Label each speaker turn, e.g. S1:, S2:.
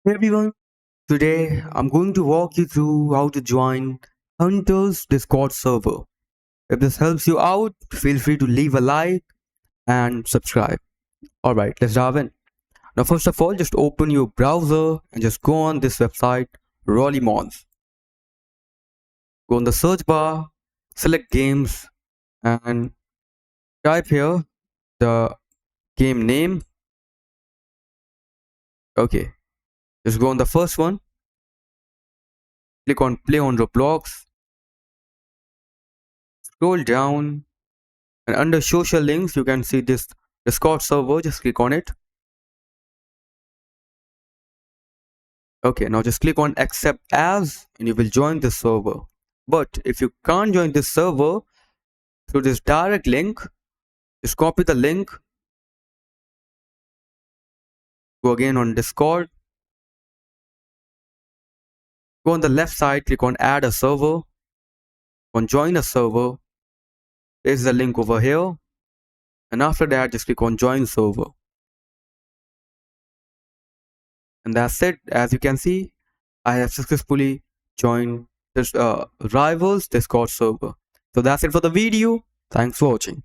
S1: Hey everyone, today I'm going to walk you through how to join Hunter's Discord server. If this helps you out, feel free to leave a like and subscribe. Alright, let's dive in. Now, first of all, just open your browser and just go on this website, Rollymons. Go on the search bar, select games, and type here the game name. Okay, just go on the first one, click on play on Roblox, scroll down, and under social links, you can see this Discord server. Just click on it. Okay, now just click on accept as and you will join this server. But if you can't join this server through this direct link, just copy the link, go again on Discord, go on the left side, click on add a server, on join a server, paste the link over here, and after that just click on join server. And that's it. As you can see, I have successfully joined this Rivals Discord server. So that's it for the video. Thanks for watching.